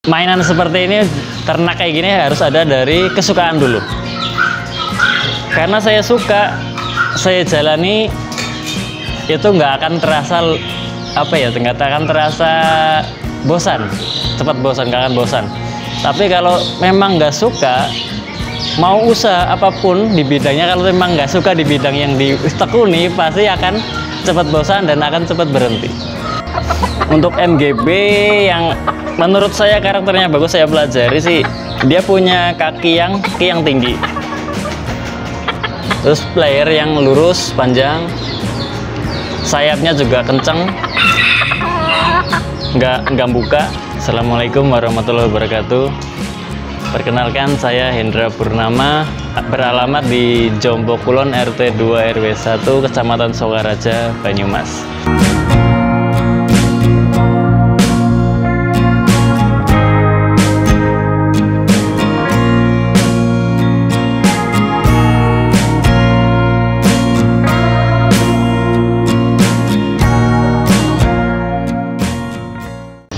mainan seperti ini, ternak kayak gini harus ada dari kesukaan dulu. Karena saya suka, saya jalani itu nggak akan terasa apa ya, nggak akan terasa bosan, cepat bosan, nggak akan bosan. Tapi kalau memang nggak suka, mau usaha apapun di bidangnya, kalau memang nggak suka di bidang yang ditekuni, pasti akan cepat bosan dan akan cepat berhenti. Untuk MGB yang menurut saya karakternya bagus, saya pelajari sih, dia punya kaki yang tinggi, terus player yang lurus panjang, sayapnya juga kenceng, nggak buka. Assalamualaikum warahmatullahi wabarakatuh. Perkenalkan, saya Hendra Purnama, beralamat di Jompo Kulon, RT 2 RW 1, Kecamatan Sokaraja, Banyumas.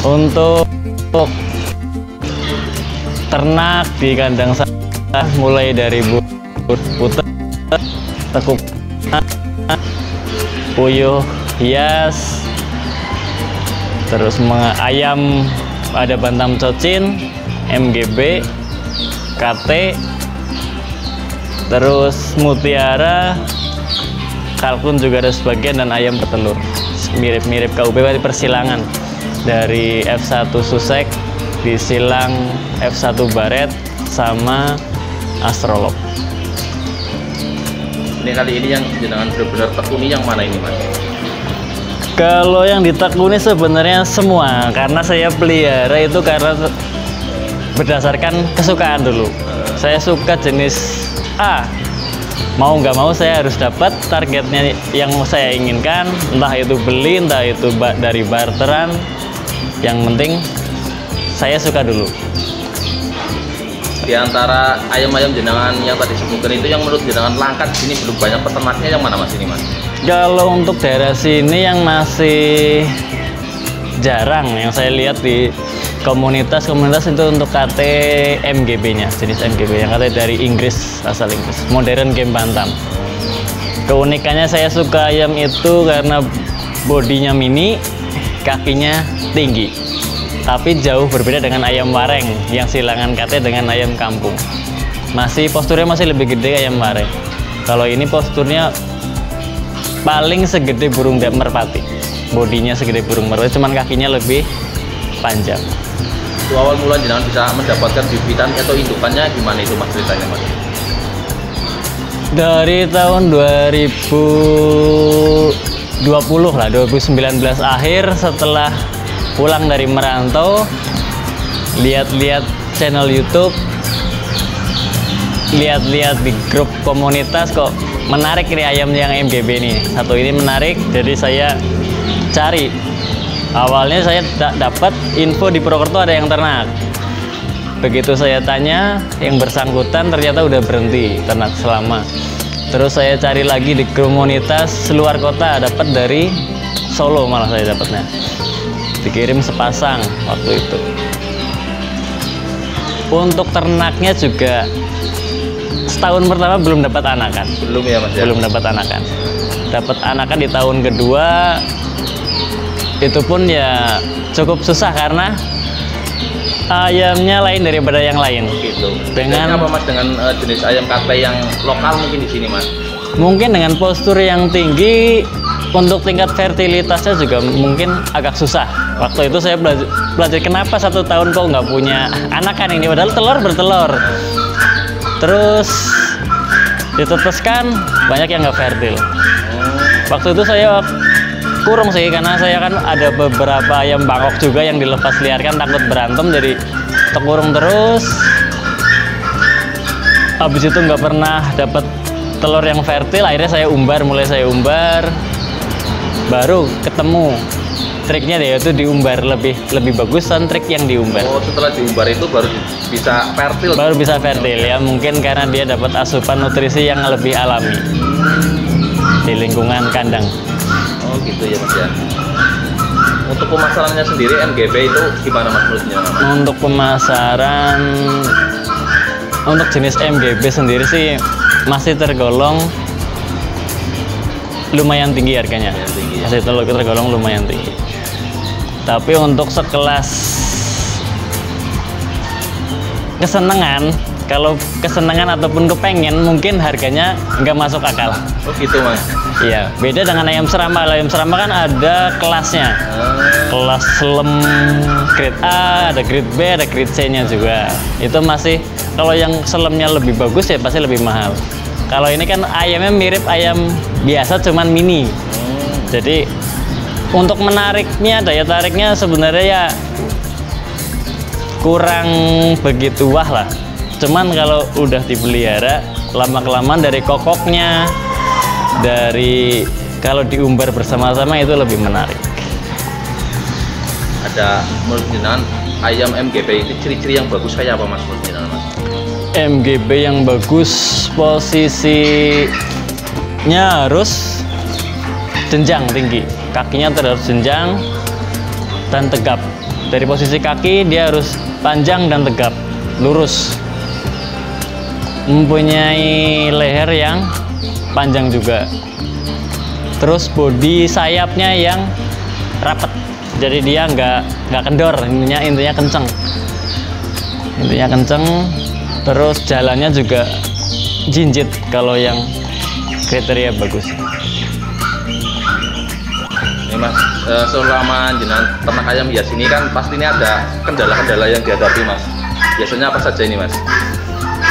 Untuk ternak di kandang saya mulai dari putih, tekuk, puyuh hias, terus ayam ada bantam cocin, MGB, KT, terus mutiara, kalkun juga ada sebagian, dan ayam petelur. Mirip-mirip KUB persilangan. Dari F1 Susek, disilang F1 Baret, sama Astrolog. Ini kali ini yang jenengan benar-benar tekuni yang mana ini, Mas? Kalau yang ditekuni sebenarnya semua, karena saya pelihara itu karena berdasarkan kesukaan dulu. Saya suka jenis A, mau nggak mau saya harus dapat targetnya yang saya inginkan, entah itu beli, entah itu dari barteran. Yang penting saya suka dulu. Di antara ayam-ayam jenengan yang tadi sebutkan itu, yang menurut jenengan langka di sini belum banyak peternaknya, yang mana Mas ini, Mas? Kalau untuk daerah sini yang masih jarang, yang saya lihat di komunitas itu untuk KT MGB-nya, jenis MGB yang KT dari Inggris, asal Inggris, modern game bantam. Keunikannya saya suka ayam itu karena bodinya mini, kakinya tinggi, tapi jauh berbeda dengan ayam wareng yang silangan KT dengan ayam kampung. Posturnya masih lebih gede ayam wareng. Kalau ini posturnya paling segede burung merpati, bodinya segede burung merpati, cuman kakinya lebih panjang. Itu awal mula jenengan bisa mendapatkan bibitan atau indukannya gimana itu, Mas, ceritanya, Mas? Dari tahun 2020 lah, 2019 akhir, setelah pulang dari merantau, lihat-lihat channel YouTube, lihat-lihat di grup komunitas, kok menarik nih ayam yang MGB ini. Satu ini menarik, jadi saya cari. Awalnya saya dapat info di Purwokerto ada yang ternak. Begitu saya tanya, yang bersangkutan ternyata udah berhenti ternak selama. Terus saya cari lagi di komunitas luar kota, dapat dari Solo, malah saya dapatnya. Dikirim sepasang waktu itu. Untuk ternaknya juga setahun pertama belum dapat anakan. Belum ya, Mas? Belum dapat anakan. Dapat anakan di tahun kedua. Itu pun ya cukup susah karena ayamnya lain daripada yang lain. Gitu. Dengan apa, Mas, dengan jenis ayam KT yang lokal mungkin di sini, Mas? Mungkin dengan postur yang tinggi, untuk tingkat fertilitasnya juga mungkin agak susah. Waktu itu saya belajar kenapa 1 tahun kok nggak punya anakan ini, padahal telur bertelur. Terus ditetaskan, banyak yang nggak fertil. Waktu itu saya kurung sih, karena saya kan ada beberapa ayam bangkok juga yang dilepas liarkan, takut berantem, jadi terkurung terus. Habis itu nggak pernah dapat telur yang fertil, akhirnya mulai saya umbar, baru ketemu triknya deh, itu diumbar lebih bagus dan trik yang diumbar. Oh, setelah diumbar itu baru bisa fertil. Baru bisa fertil ya, mungkin karena dia dapat asupan nutrisi yang lebih alami di lingkungan kandang. Oh gitu ya, Mas ya. untuk pemasarannya sendiri MGB itu gimana mas menurutnya? Untuk pemasaran untuk jenis MGB sendiri sih masih tergolong lumayan tinggi harganya. Tinggi, ya? Masih tergolong lumayan tinggi. Tapi untuk sekelas kesenangan, kalau kesenangan ataupun kepengen, mungkin harganya nggak masuk akal. Oh gitu mas? Iya, beda dengan ayam serama. Ayam serama kan ada kelasnya. Kelas lem grade A, ada grade B, ada grade C-nya juga. Itu masih, kalau yang selemnya lebih bagus ya pasti lebih mahal. Kalau ini kan ayamnya mirip ayam biasa, cuman mini. Jadi untuk menariknya, daya tariknya sebenarnya ya kurang begitu wah lah. Cuman kalau udah dipelihara, lama-kelamaan dari kokoknya, dari kalau diumbar bersama-sama itu lebih menarik. Ada menurut jenengan ayam MGB itu ciri-ciri yang bagus kayak apa mas menurut jenengan mas? MGB yang bagus posisinya harus jenjang tinggi, kakinya harus jenjang dan tegap. Dari posisi kaki dia harus panjang dan tegap, lurus, mempunyai leher yang panjang juga. Terus bodi sayapnya yang rapat, jadi dia nggak kendor, intinya kenceng, terus jalannya juga jinjit kalau yang kriteria bagus. Ini mas, selama jenengan ternak ayam hias ini kan pasti ini ada kendala-kendala yang dihadapi mas. Biasanya apa saja ini mas?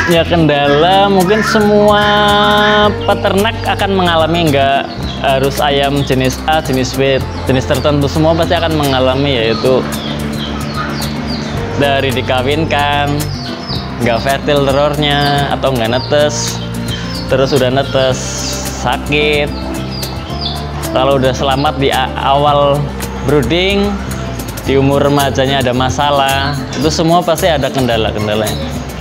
Ya kendala mungkin semua peternak akan mengalami, nggak harus ayam jenis A, jenis B, jenis tertentu, semua pasti akan mengalami, yaitu dari dikawinkan nggak fertil telurnya atau nggak netes, terus udah netes sakit, kalau udah selamat di awal brooding, di umur remajanya ada masalah, itu semua pasti ada kendala-kendalanya.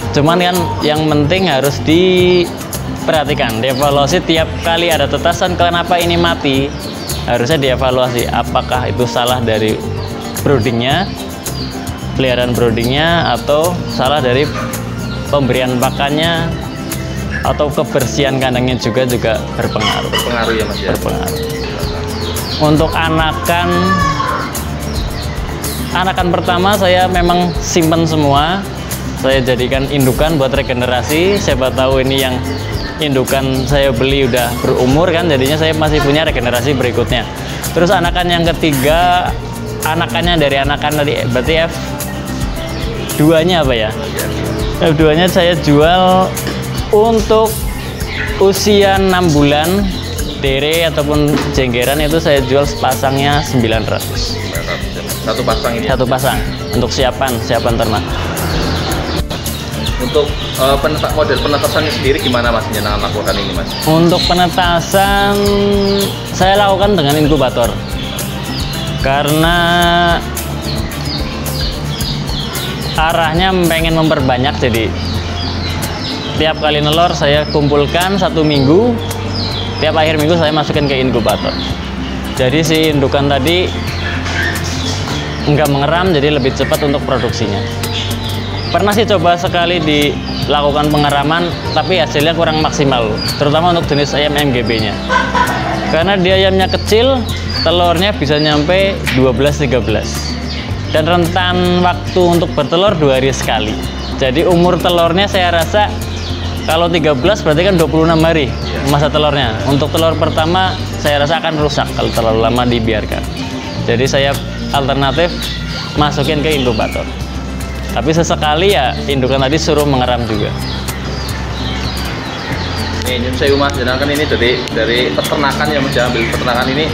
Cuman kan yang penting harus diperhatikan, dievaluasi tiap kali ada tetasan kenapa ini mati, harusnya dievaluasi apakah itu salah dari broodingnya, peliharaan broodingnya, atau salah dari pemberian pakannya, atau kebersihan kandangnya juga berpengaruh. Berpengaruh ya mas ya? Berpengaruh. Untuk anakan pertama saya memang simpen semua, saya jadikan indukan buat regenerasi. Siapa tahu ini yang indukan saya beli udah berumur kan, jadinya saya masih punya regenerasi berikutnya. Terus anakan yang ketiga, anakannya dari anakan tadi berarti F2 nya apa ya? F2 nya saya jual untuk usia 6 bulan, dere ataupun jenggeran itu saya jual sepasangnya 900. Satu pasang ini? Satu pasang, untuk siapan ternak. Untuk model penetasannya sendiri gimana mas jenengan lakukan ini mas? Untuk penetasan saya lakukan dengan inkubator, karena arahnya pengen memperbanyak, jadi tiap kali nelor saya kumpulkan 1 minggu, tiap akhir minggu saya masukin ke inkubator. Jadi si indukan tadi nggak mengeram, jadi lebih cepat untuk produksinya. Pernah sih coba sekali dilakukan pengeraman, tapi hasilnya kurang maksimal, terutama untuk jenis ayam MGB nya, karena dia ayamnya kecil, telurnya bisa nyampe 12-13, dan rentan waktu untuk bertelur 2 hari sekali. Jadi umur telurnya saya rasa kalau 13 berarti kan 26 hari masa telurnya. Untuk telur pertama saya rasa akan rusak kalau terlalu lama dibiarkan. Jadi saya alternatif masukin ke inkubator. Tapi sesekali ya indukan tadi suruh mengeram juga. Ini saya mas, jenengan kan ini dari peternakan yang mengambil peternakan ini.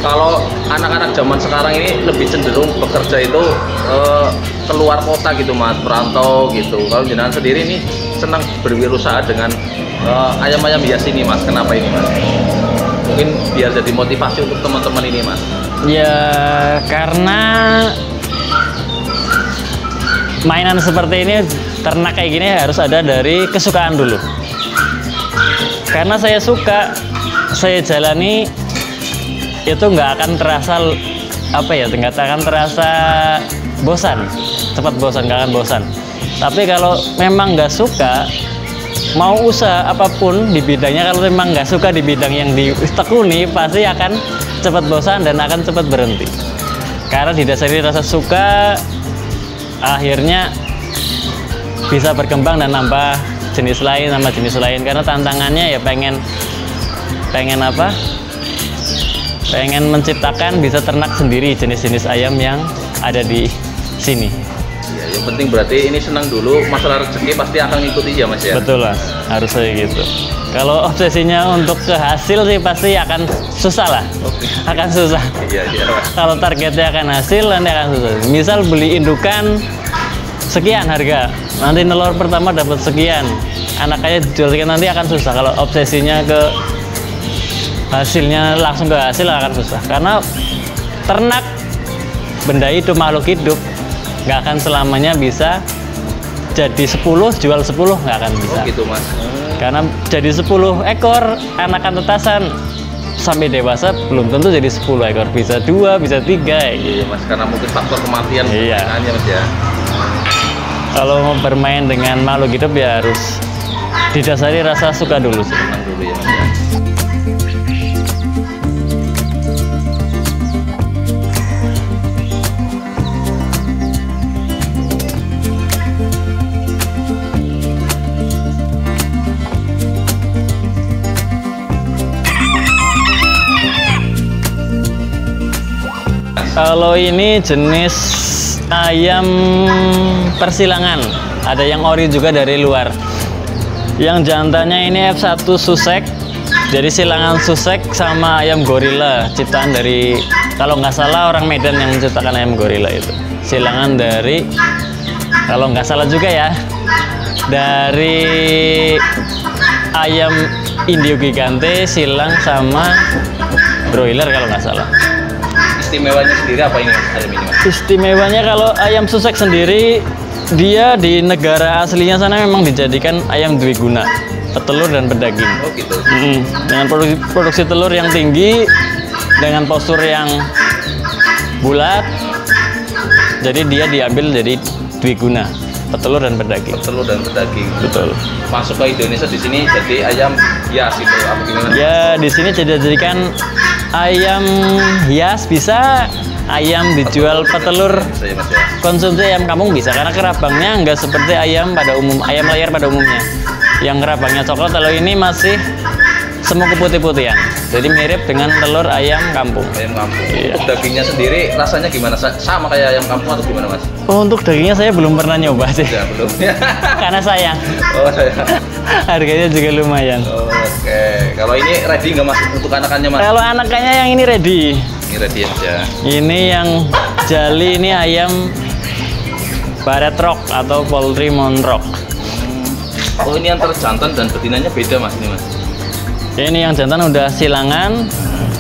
Kalau anak-anak zaman sekarang ini lebih cenderung bekerja itu keluar kota gitu mas, merantau gitu. Kalau jenengan sendiri ini senang berwirausaha dengan ayam-ayam hias ini mas. Kenapa ini mas? Mungkin biar jadi motivasi untuk teman-teman ini mas. Ya karena mainan seperti ini, ternak kayak gini harus ada dari kesukaan dulu. Karena saya suka, saya jalani, itu nggak akan terasa apa ya, nggak akan terasa bosan, cepat bosan, nggak akan bosan. Tapi kalau memang nggak suka, mau usaha apapun di bidangnya, kalau memang nggak suka di bidang yang ditekuni, pasti akan cepat bosan dan akan cepat berhenti. Karena didasari rasa suka, akhirnya bisa berkembang dan nambah jenis lain, karena tantangannya ya pengen apa, pengen menciptakan bisa ternak sendiri jenis-jenis ayam yang ada di sini. Ya, yang penting berarti ini senang dulu, masalah rezeki pasti akan ngikuti ya Mas ya. Betul Mas, harus kayak gitu. Kalau obsesinya untuk ke hasil sih pasti akan susah lah. Oke. Akan susah. Iya. Kalau targetnya akan hasil, nanti akan susah. Misal beli indukan sekian harga, nanti telur pertama dapat sekian, anaknya jual sekian, nanti akan susah. Kalau obsesinya ke hasilnya, langsung ke hasil akan susah. Karena ternak benda hidup, makhluk hidup, nggak akan selamanya bisa jadi 10 jual 10, nggak akan bisa. Oh gitu Mas. Karena jadi 10 ekor anakan tetasan sampai dewasa belum tentu jadi 10 ekor, bisa 2, bisa 3 gitu. Iya Mas, karena mungkin faktor kematian. Iya. Mas ya. Kalau mau bermain dengan makhluk hidup ya harus didasari rasa suka dulu sih. Senang dulu ya Mas ya. Kalau ini jenis ayam persilangan, ada yang ori juga dari luar. Yang jantannya ini F1 Susek, jadi silangan Susek sama ayam gorila, ciptaan dari, kalau nggak salah orang Medan yang menciptakan ayam gorila itu. Silangan dari, kalau nggak salah juga ya, dari ayam Indio Gigante silang sama broiler kalau nggak salah. Istimewanya sendiri apa ini ayam ini Mas? Istimewanya kalau ayam Susek sendiri, dia di negara aslinya sana memang dijadikan ayam dwiguna, petelur dan pedaging. Oh gitu. Dengan produksi telur yang tinggi, dengan postur yang bulat, jadi dia diambil jadi dwiguna, petelur dan pedaging. Petelur dan pedaging. Betul. Masuk ke Indonesia di sini jadi ayam hias gitu, apa gimana? Ya di sini dijadikan ayam hias bisa, ayam dijual petelur, Saya Mas ya. konsumsi ayam kampung bisa, karena kerabangnya nggak seperti ayam ayam layar pada umumnya. Yang kerabangnya coklat, kalau ini masih semu keputih-putihan, jadi mirip dengan telur ayam kampung. Ayam kampung. Iya. Untuk dagingnya sendiri rasanya gimana? Sama kayak ayam kampung atau gimana Mas? Oh, untuk dagingnya saya belum pernah nyoba sih, Ya belum. karena sayang. Oh saya. Harganya juga lumayan. Oh, oke. Kalau ini ready nggak Mas untuk anakannya Mas? Kalau anakannya yang ini ready. Ini ready aja. Ini yang jali, ini ayam Barred Rock atau Poultry Monrock. Oh ini yang jantan dan betinanya beda Mas ini Mas? Ini yang jantan udah silangan.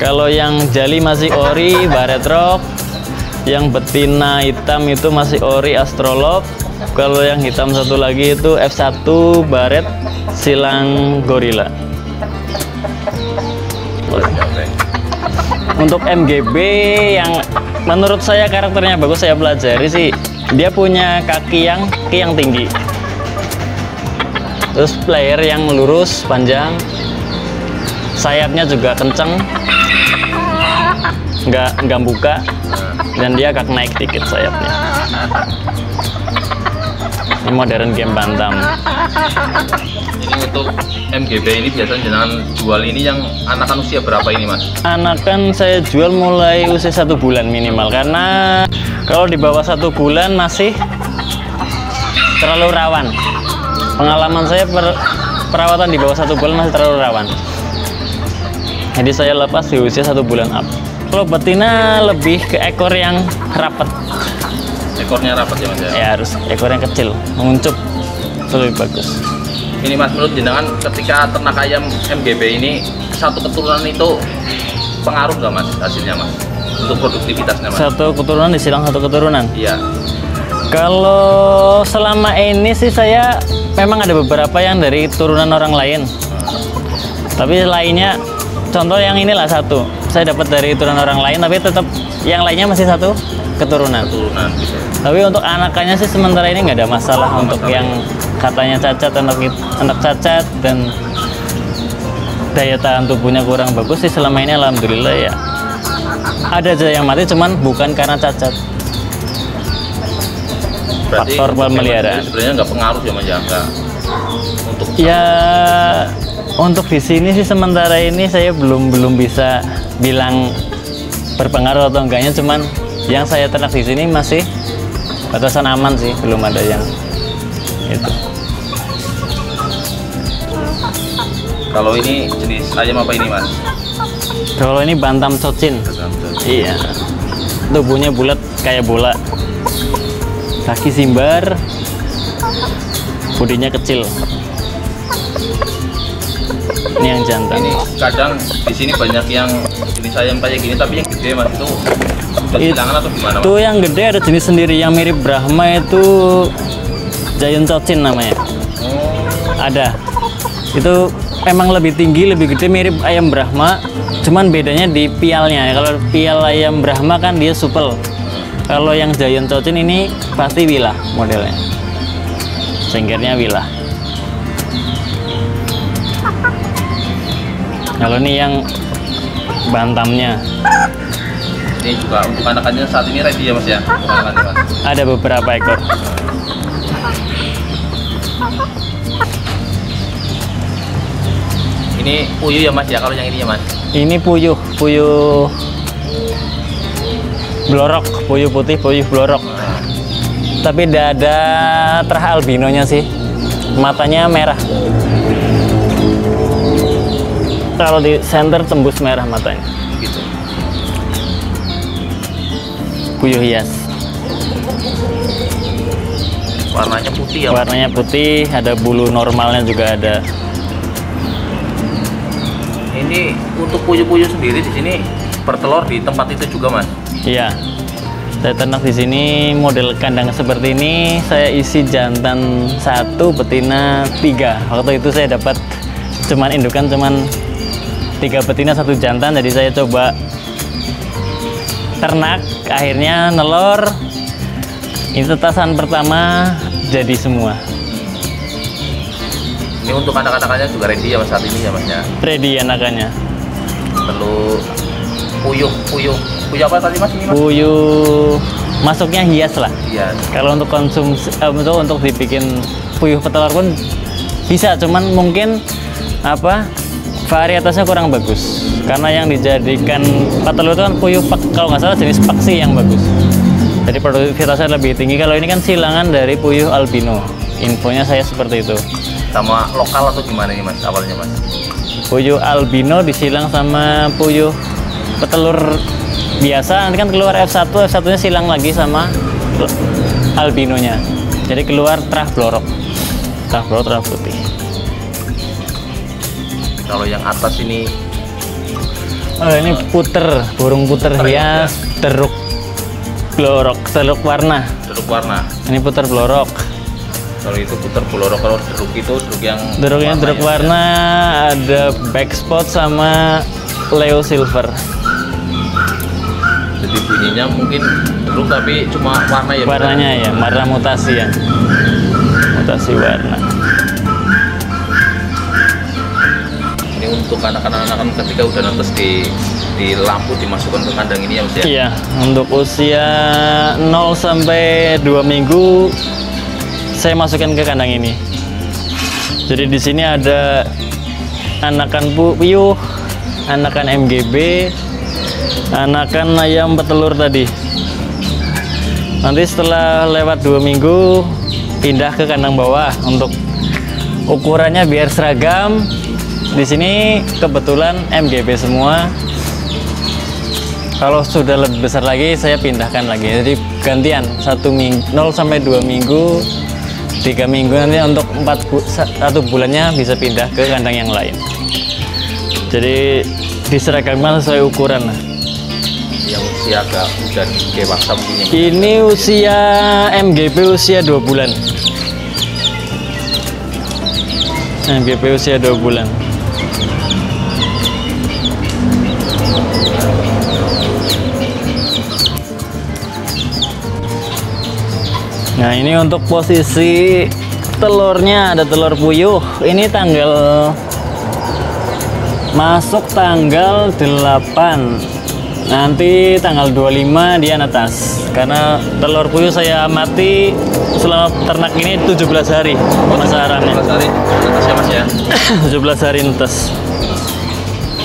Kalau yang jali masih ori Barred Rock. Yang betina hitam itu masih ori Astrolop. Kalau yang hitam satu lagi itu F1 Barred silang gorila. Untuk MGB yang menurut saya karakternya bagus, saya pelajari sih, dia punya kaki yang tinggi, terus player yang lurus panjang, sayapnya juga kenceng, nggak buka, dan dia agak naik dikit sayapnya. Ini modern game bantam. Ini untuk MGB ini biasanya jangan jual ini yang anakan usia berapa ini Mas? Anakan saya jual mulai usia 1 bulan minimal, karena kalau di bawah 1 bulan masih terlalu rawan. Pengalaman saya perawatan di bawah 1 bulan masih terlalu rawan. Jadi saya lepas di usia 1 bulan up. Kalau betina lebih ke ekor yang rapat. Ekornya rapat ya Mas ya? Ya harus ekor yang kecil, menguncup, itu lebih bagus. Ini Mas, menurut jenengan ketika ternak ayam MGB ini satu keturunan itu pengaruh nggak Mas hasilnya Mas? Untuk produktivitasnya Mas? Satu keturunan disilang satu keturunan. Iya. Kalau selama ini sih saya memang ada beberapa yang dari turunan orang lain. Tapi lainnya, contoh yang inilah satu. saya dapat dari turunan orang lain, tapi tetap yang lainnya masih satu keturunan. Turunan gitu. Tapi untuk anakannya sih sementara ini nggak ada masalah. Untuk yang katanya cacat, anak cacat dan daya tahan tubuhnya kurang bagus sih selama ini alhamdulillah ya. Ada aja yang mati, cuman bukan karena cacat. Berarti Faktor pemeliharaan. sebenarnya nggak pengaruh ya Mas ya, nggak untuk Ya untuk di sini sih sementara ini saya belum bisa bilang berpengaruh atau enggaknya, cuman yang saya ternak di sini masih batasan aman sih, belum ada yang itu. Kalau ini jenis ayam apa ini Mas? Kalau ini Bantam Cochin. Iya. Tubuhnya bulat kayak bola. Kaki simbar. Bodinya kecil. Ini yang jantan. Ini kadang di sini banyak yang jenis ayam kayak gini, tapi yang gede Mas itu udah kehilangan atau gimana Mas? Itu yang gede ada jenis sendiri, yang mirip Brahma itu Giant Cochin namanya. Ada. Itu emang lebih tinggi, lebih gede, mirip ayam Brahma, cuman bedanya di pialnya. Kalau pial ayam Brahma kan dia supel. Kalau yang Giant Cochin ini pasti wilah modelnya. Senggernya wilah. Kalau ini yang bantamnya. Ini juga untuk anakannya saat ini ready ya Mas ya? Untuk anakannya, Mas. Ada beberapa ekor. Ini puyuh ya Mas ya, kalau yang ini ya Mas? Ini puyuh blorok, puyuh putih, puyuh blorok. Tapi tidak ada terah albinonya sih. Matanya merah. Kalau di center tembus merah matanya. Gitu. Puyuh hias. Warnanya putih ya Mas? Warnanya putih, ada bulu normalnya juga ada. Ini untuk puyuh-puyuh sendiri di sini bertelur di tempat itu juga Mas? Iya. Saya ternak di sini model kandang seperti ini. Saya isi jantan 1, betina 3. Waktu itu saya dapat indukan 3 betina 1 jantan. Jadi saya coba ternak, akhirnya nelor. Ini tetasan pertama jadi semua. Ini untuk anak-anakannya juga ready ya Mas saat ini ya Mas ya? Ready anakannya. Perlu puyuh apa tadi Mas ini Mas? Puyuh masuknya hias lah. Iya. Kalau untuk konsumsi untuk dibikin puyuh petelur pun bisa, cuman mungkin varietasnya kurang bagus. Karena yang dijadikan petelur itu kan puyuh kalau nggak salah jenis paksi yang bagus. Jadi produktivitasnya lebih tinggi. Kalau ini kan silangan dari puyuh albino. Infonya saya seperti itu. Sama lokal atau gimana nih Mas awalnya Mas? Puyuh albino disilang sama puyuh petelur biasa, nanti kan keluar F1, F1-nya silang lagi sama albinonya. Jadi keluar terah blorok, terah putih. Kalau yang atas ini ini puter, burung puter hias, teruk blorok, teruk warna. Teruk warna. Ini puter blorok. Kalau itu puter blorok, kalau teruk itu Teruknya teruk warna, ada back spot sama Leo silver. Jadi bunyinya mungkin teruk tapi cuma warna ya? Warnanya ya, warna mutasi ya. Mutasi warna. Ini untuk anak-anak ketika udah netes di lampu dimasukkan ke kandang ini ya Mas ya? Iya, untuk usia 0 sampai 2 minggu saya masukkan ke kandang ini. Jadi di sini ada anakan puyuh, anakan MGB, anakan ayam petelur tadi. Nanti setelah lewat 2 minggu pindah ke kandang bawah untuk ukurannya biar seragam. Di sini kebetulan MGB semua. Kalau sudah lebih besar lagi saya pindahkan lagi. Jadi gantian 1 minggu, 0 sampai 2 minggu, 3 minggu, nanti untuk 1 bulannya bisa pindah ke kandang yang lain. Jadi diseragamkan sesuai ukuran lah. Yang usia agak udah dewasa mungkin ya? Ini usia MGB usia 2 bulan. MGB usia 2 bulan. Nah, ini untuk posisi telurnya, ada telur puyuh. Ini masuk tanggal 8. Nanti tanggal 25 dia netas. Karena telur puyuh saya amati selama ternak ini 17 hari pemasarannya. 17 hari netas ya Mas ya. 17 hari netas.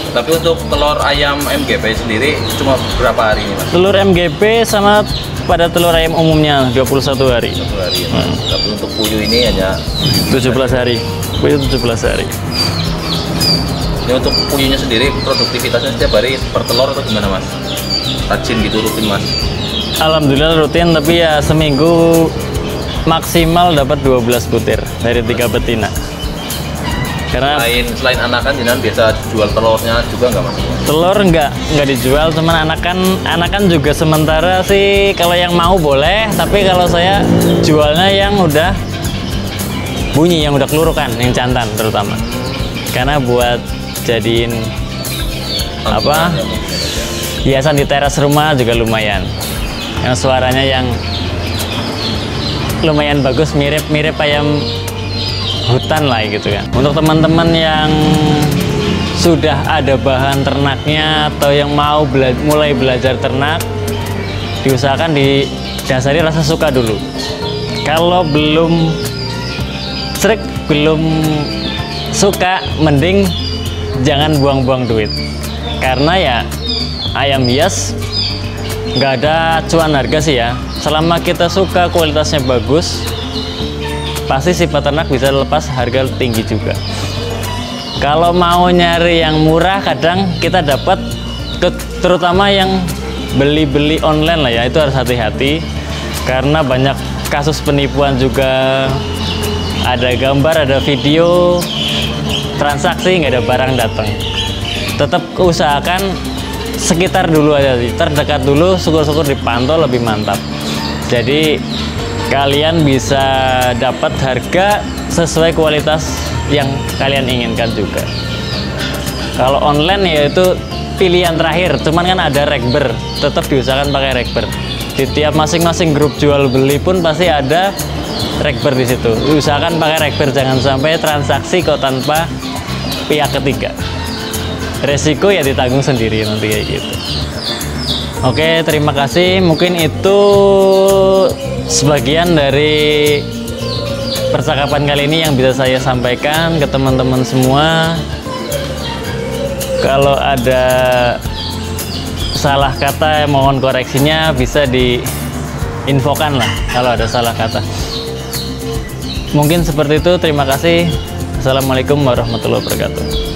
Tapi untuk telur ayam MGP sendiri cuma berapa hari ini Mas? Telur MGP sama pada telur ayam umumnya 21 hari. 1 hari ya, Mas. Tapi untuk puyuh ini hanya 17 hari. Puyuh 17 hari. Ini untuk puyuhnya sendiri produktivitasnya setiap hari per telur atau gimana Mas? Rajin gitu rutin Mas? Alhamdulillah rutin, tapi ya seminggu maksimal dapat 12 butir dari 3 betina. Karena Selain anakan jenengan biasa jual telurnya juga nggak Mas? telur nggak dijual, cuman anakan juga sementara sih, kalau yang mau boleh, tapi kalau saya jualnya yang udah bunyi, yang udah kelurukan, yang jantan terutama. Karena buat jadiin apa? Hiasan di teras rumah juga lumayan. Yang suaranya yang lumayan bagus, mirip ayam hutan lah gitu kan. Untuk teman-teman yang sudah ada bahan ternaknya atau yang mau mulai belajar ternak, diusahakan didasari rasa suka dulu. Kalau belum srek, belum suka, mending jangan buang-buang duit. Karena ya ayam hias nggak ada cuan harga sih ya. Selama kita suka, kualitasnya bagus, pasti si peternak bisa lepas harga tinggi juga. Kalau mau nyari yang murah, kadang kita dapat, terutama yang beli online lah ya, itu harus hati-hati karena banyak kasus penipuan juga. Ada gambar, ada video, transaksi nggak ada barang datang. Tetap usahakan sekitar dulu aja sih, terdekat dulu, syukur-syukur dipantau lebih mantap. Jadi kalian bisa dapat harga sesuai kualitas yang kalian inginkan juga. Kalau online ya itu pilihan terakhir, cuman kan ada rekber, tetap diusahakan pakai rekber. Di tiap masing-masing grup jual beli pun pasti ada rekber di situ. Usahakan pakai rekber, jangan sampai transaksi kok tanpa pihak ketiga. Resiko ya ditanggung sendiri nanti kayak gitu. Oke, terima kasih. Mungkin itu sebagian dari percakapan kali ini yang bisa saya sampaikan ke teman-teman semua. Kalau ada salah kata, mohon koreksinya, bisa diinfokan lah kalau ada salah kata. Mungkin seperti itu. Terima kasih. Assalamualaikum warahmatullahi wabarakatuh.